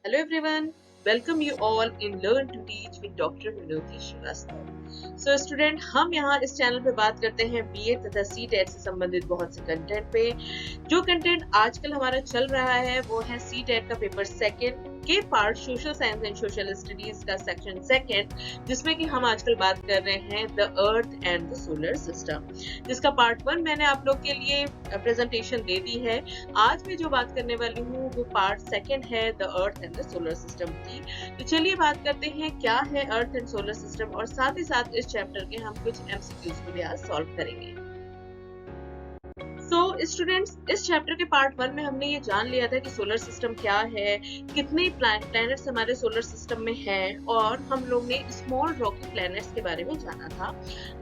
Hello everyone, welcome you all in Learn to Teach with Dr. Vinodhi Shrivastava. So student हम यहाँ इस channel पे बात करते हैं बीए तथा सी टेट से संबंधित बहुत से कंटेंट पे। जो कंटेंट आजकल हमारा चल रहा है वो है सी टेट का पेपर सेकेंड के part social science and social studies का सेक्शन सेकेंड, जिसमें कि हम आजकल बात कर रहे हैं the earth and the solar system, जिसका पार्ट 1 मैंने आप लोग के लिए प्रेजेंटेशन दे दी है। आज मैं जो बात करने वाली हूँ वो पार्ट सेकेंड है the earth and the solar system की। तो चलिए बात करते हैं क्या है अर्थ एंड सोलर सिस्टम, और साथ ही साथ इस चैप्टर के हम कुछ एमसीक्यूज को भी आज सॉल्व करेंगे। तो स्टूडेंट्स, इस चैप्टर के पार्ट 1 में हमने ये जान लिया था कि सोलर सिस्टम क्या है, कितने प्लैनेट्स हमारे सोलर सिस्टम में हैं, और हम लोग ने स्मॉल रॉकी प्लैनेट्स के बारे में जाना था।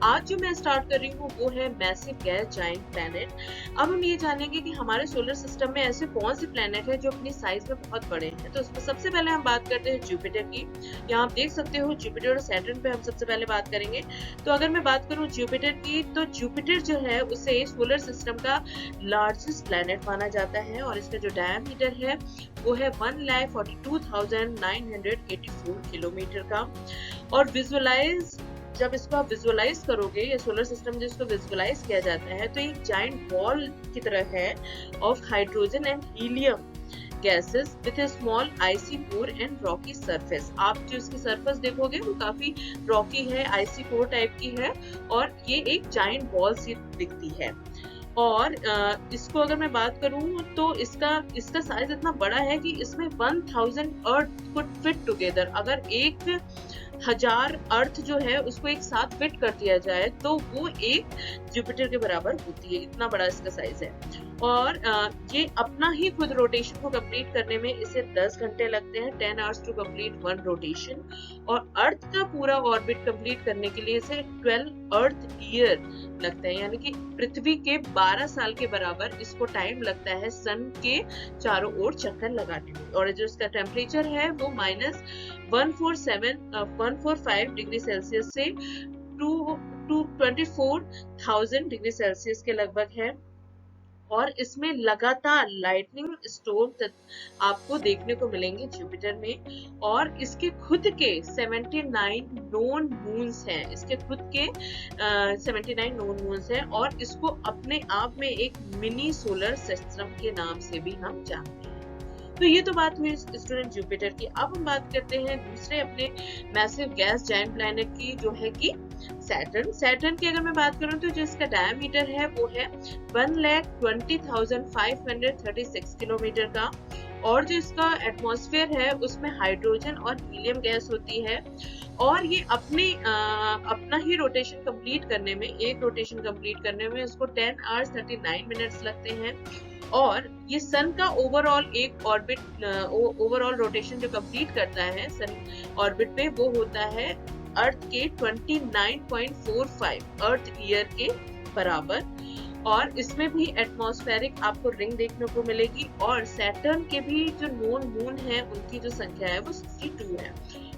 आज जो मैं स्टार्ट कर रही हूँ वो है मैसिव गैस जायंट प्लैनेट। अब हम ये जानेंगे कि हमारे सोलर सिस्टम में ऐसे कौन से प्लैनेट है जो अपनी साइज में बहुत बड़े हैं। तो उसमें सबसे पहले हम बात करते हैं जुपिटर की। यहाँ आप देख सकते हो जुपिटर और सैटर्न पे हम सबसे पहले बात करेंगे। तो अगर मैं बात करूँ जुपिटर की, तो जुपिटर जो है उसे सोलर सिस्टम का लार्जेस्ट प्लैनेट माना जाता है, और इसका जो डायमीटर है वो है 1,42,984 किलोमीटर का। और जब इसको आप विजुअलाइज करोगे, ये सोलर सिस्टम जिसको विजुअलाइज किया जाता है, तो एक जाइंट बॉल की तरह है of hydrogen and helium gases with a small icy core and rocky surface. आप जो इसकी सरफेस देखोगे वो काफी रॉकी है, आइसी कोर टाइप की है, और ये एक जाइंट बॉल सी दिखती है। और इसको अगर मैं बात करूं तो इसका साइज इतना बड़ा है कि इसमें 1000 अर्थ कुड फिट टुगेदर। अगर 1000 अर्थ जो है उसको एक साथ फिट कर दिया जाए तो वो एक जुपिटर के बराबर होती है, इतना बड़ा इसका साइज है। और ये अपना ही खुद रोटेशन को कंप्लीट करने में इसे 10 घंटे लगते हैं, 10 hours to complete one rotation. और अर्थ का पूरा ऑर्बिट कंप्लीट करने के लिए इसे 12 अर्थ ईयर लगता है, यानी कि पृथ्वी के 12 साल के बराबर इसको टाइम लगता है सन के चारों ओर चक्कर लगाने में। और जो इसका टेम्परेचर है वो -145 डिग्री सेल्सियस से 24,000 डिग्री सेल्सियस के लगभग है। और इसमें लगातार लाइटनिंग स्टोर्म आपको देखने को मिलेंगे जुपिटर में। और इसके खुद के 79 नोन मून्स हैं, इसके खुद के 79 नोन मून्स हैं, और इसको अपने आप में एक मिनी सोलर सिस्टम के नाम से भी हम जानते हैं। तो ये तो बात हुई स्टूडेंट जुपिटर की। अब हम बात करते हैं दूसरे अपने मैसिव गैस जायंट प्लैनेट की, जो है कि सैटर्न। सैटर्न की अगर मैं बात करूं तो जो इसका डायमीटर है वो है 1,20,536 किलोमीटर का। और जो इसका एटमॉस्फेयर है उसमें हाइड्रोजन और हीलियम गैस होती है। और ये अपना ही रोटेशन कंप्लीट करने में, एक रोटेशन कंप्लीट करने में इसको 10 आवर्स 39 मिनट्स लगते हैं। और ये सन का ओवरऑल एक ऑर्बिट, ओवरऑल रोटेशन जो कंप्लीट करता है सन ऑर्बिट पे, वो होता है अर्थ के 29.45 अर्थ ईयर के बराबर। और इसमें भी एटमॉस्फेरिक आपको रिंग देखने को मिलेगी। और सैटर्न के भी जो नोन मून है उनकी जो संख्या है वो 62 है।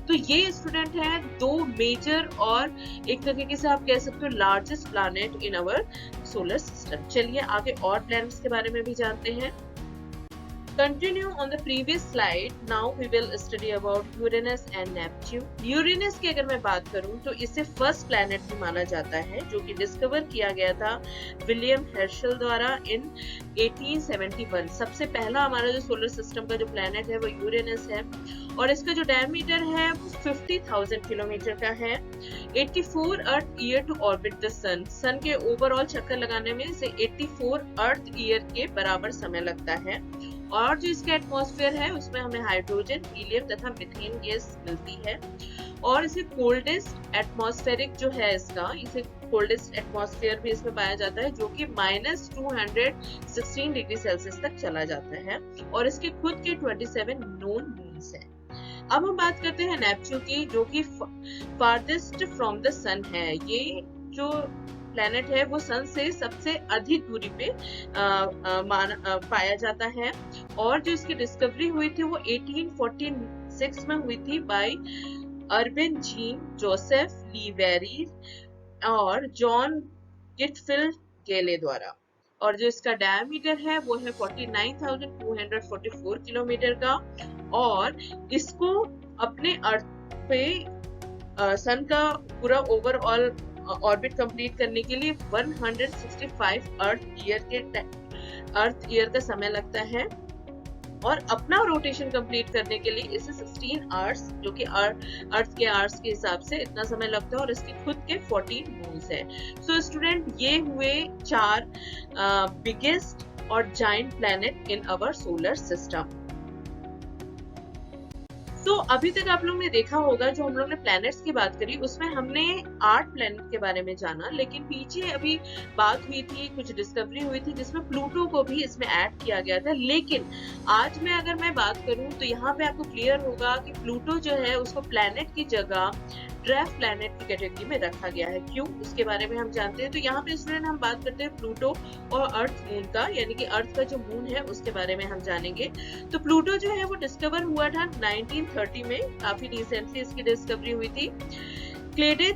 तो ये स्टूडेंट है दो मेजर और एक तरीके से आप कह सकते हो largest planet in our solar system. चलिए आगे और प्लैनेट्स के बारे में भी जानते हैं। Continue on the previous slide. Now we will study about Uranus and Neptune. Uranus की अगर मैं बात करूं तो इसे फर्स्ट प्लैनेट भी माना जाता है, जो कि डिस्कवर किया गया था विलियम हर्शल द्वारा इन 1871। सबसे पहला हमारा जो सोलर सिस्टम का जो प्लैनेट है वो यूरेनस है। और इसका जो डायमीटर है वो 50,000 किलोमीटर का है। 84 अर्थ ईयर टू ऑर्बिट द सन। सन के ओवरऑल चक्कर लगाने में इसे 84 अर्थ ईयर के बराबर समय लगता है। और जो इसका एटमॉस्फेयर है उसमें हमें हाइड्रोजन, हीलियम तथा मीथेन गैस मिलती है। और इसे कोल्डेस्ट एटमॉस्फेरिक जो है इसका, इसे कोल्डेस्ट एटमॉस्फेयर भी इसमें पाया जाता है, जो कि -216 डिग्री सेल्सियस तक चला जाता है। और इसके खुद के 27 नोन मून्स हैं। अब हम बात करते हैं नेपच्यून की, जो कि फारदेस्ट फ्रॉम द सन है। ये जो प्लैनेट है वो सन से सबसे अधिक दूरी पे पाया जाता है। और जो इसकी डिस्कवरी हुई थी वो 1846 में हुई थी बाय अर्विन जीन जोसेफ लीवेरी और जॉन गिटफिल्ड गेले द्वारा। और जो इसका डायमीटर है वो है 49,244 किलोमीटर का। और इसको अपने अर्थ पे सन का पूरा ओवरऑल ऑर्बिट कंप्लीट करने के लिए 165 अर्थ ईयर का समय लगता है। और अपना रोटेशन कंप्लीट करने के लिए इसे 16 आवर्स, जो कि अर्थ के आवर्स के हिसाब से इतना समय लगता है, और इसके खुद के 14 मून्स है। सो स्टूडेंट, ये हुए 4 बिगेस्ट और giant planet in our solar system. तो अभी तक आप लोग ने देखा होगा, जो हम लोग ने प्लैनेट्स की बात करी उसमें हमने 8 प्लैनेट के बारे में जाना, लेकिन पीछे अभी बात हुई थी, कुछ डिस्कवरी हुई थी जिसमें प्लूटो को भी इसमें ऐड किया गया था। लेकिन आज में अगर मैं बात करूं तो यहाँ पे आपको क्लियर होगा कि प्लूटो जो है उसको प्लैनेट की जगह ड्वार्फ प्लैनेट की कैटेगरी में रखा गया है। क्यों, उसके बारे में हम जानते हैं। तो यहाँ पे स्टूडेंट हम बात करते हैं प्लूटो और अर्थ मून का, यानी कि अर्थ का जो मून है उसके बारे में हम जानेंगे। तो प्लूटो जो है वो डिस्कवर हुआ था 1930 में, काफी रिसेंटली इसकी डिस्कवरी हुई थी। क्लेडेन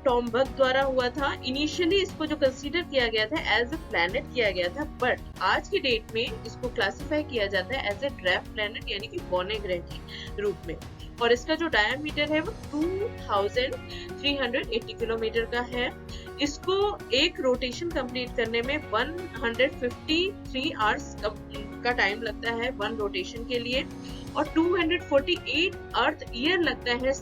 टॉम्बक द्वारा हुआ था। इनिशियली इसको जो कंसीडर किया गया था एज ए प्लैनेट किया गया था, बट आज की डेट में इसको क्लासिफाई किया जाता है एज ए ड्वार्फ प्लैनेट, यानी कि बौने ग्रह के रूप में। और इसका जो डायमीटर है वो 2380 किलोमीटर का है। इसको एक रोटेशन कंप्लीट करने में 153 आवर्स का टाइम लगता है 1 रोटेशन के लिए, और 248 अर्थ ईयर लगता है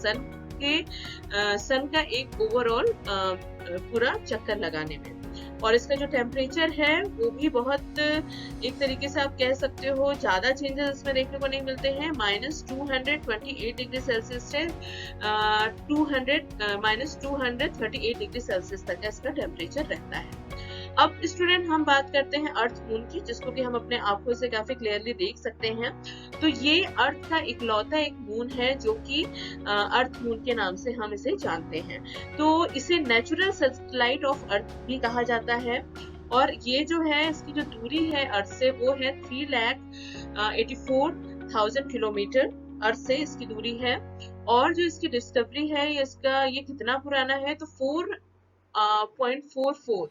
सन का एक ओवरऑल पूरा चक्कर लगाने में। और इसका जो टेम्परेचर है वो भी बहुत, एक तरीके से आप कह सकते हो, ज्यादा चेंजेस इसमें देखने को नहीं मिलते हैं। -228 डिग्री सेल्सियस से -238 डिग्री सेल्सियस तक का इसका टेम्परेचर रहता है। अब स्टूडेंट हम बात करते हैं अर्थ मून की, जिसको कि हम अपने आंखों से काफी क्लियरली देख सकते हैं। तो ये अर्थ का इकलौता एक मून है जो कि अर्थ मून के नाम से हम इसे जानते हैं। तो इसे नेचुरल सैटेलाइट ऑफ अर्थ भी कहा जाता है। और ये जो है, इसकी जो दूरी है अर्थ से वो है 3,84,000 किलोमीटर अर्थ से इसकी दूरी है। और जो इसकी डिस्कवरी है, ये कितना पुराना है, तो 4.44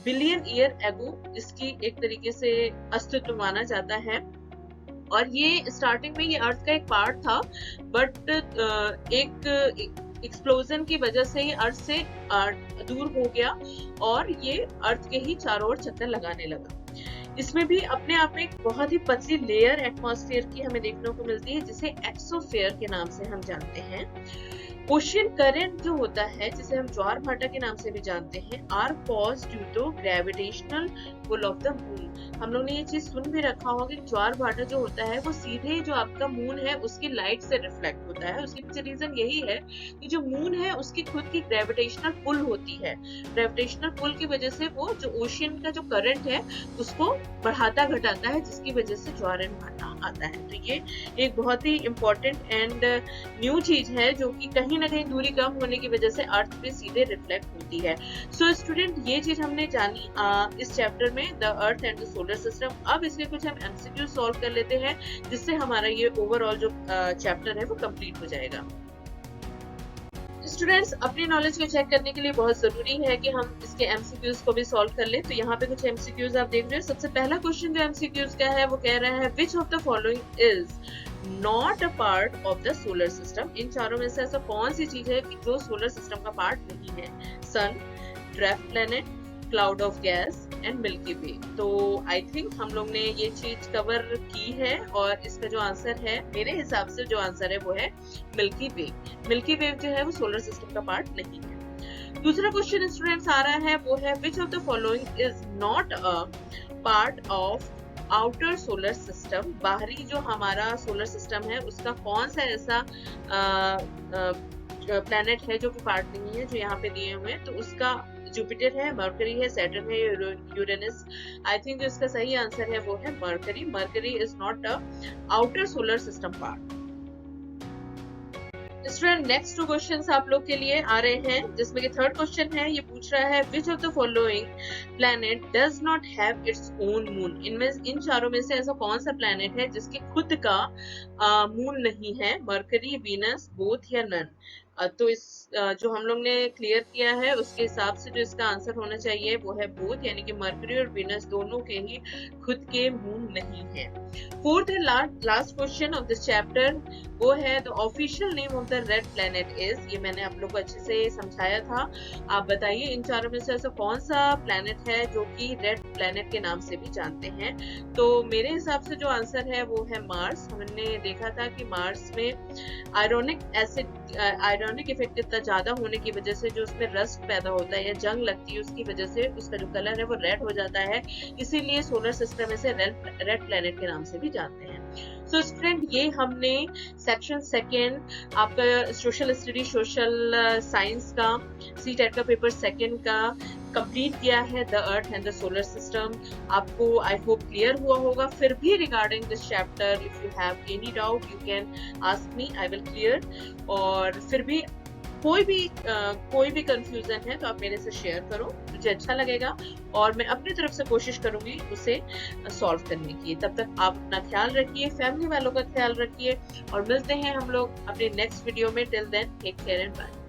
बिलियन ईयर एगो इसकी एक तरीके से अस्तित्व माना जाता है। और ये स्टार्टिंग में ये अर्थ का एक पार्ट था, बट एक एक्सप्लोजन की वजह से ये अर्थ से दूर हो गया और ये अर्थ के ही चारों ओर चक्कर लगाने लगा। इसमें भी अपने आप में एक बहुत ही पतली लेयर एटमॉस्फेयर की हमें देखने को मिलती है, जिसे एक्सोस्फेयर के नाम से हम जानते हैं। ओशियन करंट जो होता है, जिसे हम ज्वार भाटा के नाम से भी जानते हैं, are cause due to gravitational pull of the moon. हम लोग ने ये चीज सुन भी रखा होगा कि ज्वार भाटा जो होता है वो सीधे जो आपका मून है उसकी लाइट से रिफ्लेक्ट होता है। उसके पीछे रीजन यही है कि जो मून है उसकी खुद की ग्रेविटेशनल पुल होती है। ग्रेविटेशनल पुल की वजह से वो जो ओशियन का जो करंट है उसको बढ़ाता घटाता है, जिसकी वजह से ज्वार भाटा आता है। तो ये एक बहुत ही इंपॉर्टेंट एंड न्यू चीज है, जो कि कहीं ना कहीं दूरी कम होने की वजह से अर्थ पे सीधे रिफ्लेक्ट होती है। सो स्टूडेंट, ये चीज हमने जानी इस चैप्टर में, the earth and the solar system. अब इसके कुछ हम एमसीक्यू सॉल्व कर लेते हैं, जिससे हमारा ये ओवरऑल जो चैप्टर है वो कंप्लीट हो जाएगा। स्टूडेंट्स, अपनी नॉलेज को चेक करने के लिए बहुत जरूरी है कि हम इसके एमसीक्यूज को भी सॉल्व कर लें। तो यहाँ पे कुछ एमसीक्यूज आप देख रहे हो। सबसे पहला क्वेश्चन जो एमसीक्यूज का है वो कह रहा है, which of the following is not a part of the solar system. इन चारों में से ऐसा कौन सी चीज है जो सोलर सिस्टम का पार्ट नहीं है? Sun, dwarf planet, cloud of gas and Milky Way. तो आई थिंक हम लोग ने ये चीज कवर की है, और इसका जो आंसर है, मेरे हिसाब से जो आंसर है वो है मिल्की वे। मिल्की वे जो है वो सोलर सिस्टम का पार्ट नहीं है। दूसरा क्वेश्चन स्टूडेंट्स आ रहा है, वो है, which of the following is not a part of outer solar system. बाहरी जो हमारा सोलर सिस्टम है उसका कौन सा ऐसा प्लैनेट है जो कि पार्ट नहीं है, जो यहाँ पे दिए हुए हैं। तो उसका जुपिटर है, मरकरी है, सैटर्न है, यूरेनस। आई थिंक इसका सही आंसर है वो है mercury. Mercury is not a outer solar system part. Student, next 2 questions आप लोग के लिए आ रहे हैं, जिसमें कि थर्ड क्वेश्चन है, ये पूछ रहा है, which of the following planet does not have its own moon. इन चारों में से ऐसा कौन सा प्लैनेट है जिसके खुद का मून नहीं है? मरकरी, वीनस, बोथ या नन। तो इस जो हम लोग ने क्लियर किया है उसके हिसाब से जो इसका आंसर होना चाहिए वो है बोथ, यानी कि मर्करी और वीनस दोनों के ही खुद के मून नहीं है। Fourth and last question of this chapter वो है the official name of the red planet is. ये मैंने आप लोग को अच्छे से समझाया था। आप बताइए इन चारों में से ऐसा कौन सा प्लेनेट है जो कि रेड प्लेनेट के नाम से भी जानते हैं। तो मेरे हिसाब से जो आंसर है वो है मार्स। हमने देखा था कि मार्स में आयरॉनिक इफेक्ट इतना ज्यादा होने की वजह से जो उसमें रस्ट पैदा होता है या जंग लगती है उसकी वजह से उसका जो कलर है वो रेड हो जाता है, इसीलिए सोलर सिस्टम में से रेड प्लेनेट के नाम से भी जानते हैं। सो स्टूडेंट, ये हमने सेक्शन सेकेंड आपका सोशल स्टडी सोशल साइंस का CTET का पेपर सेकेंड का कंप्लीट किया है, the earth and the solar system. आपको आई होप क्लियर हुआ होगा। फिर भी regarding this chapter if you have any doubt you can ask me, I will clear. और फिर भी कोई भी कंफ्यूजन है तो आप मेरे से शेयर करो, मुझे अच्छा लगेगा और मैं अपनी तरफ से कोशिश करूंगी उसे सॉल्व करने की। तब तक आप अपना ख्याल रखिए, फैमिली वालों का ख्याल रखिए और मिलते हैं हम लोग अपने नेक्स्ट वीडियो में। Till then take care and bye.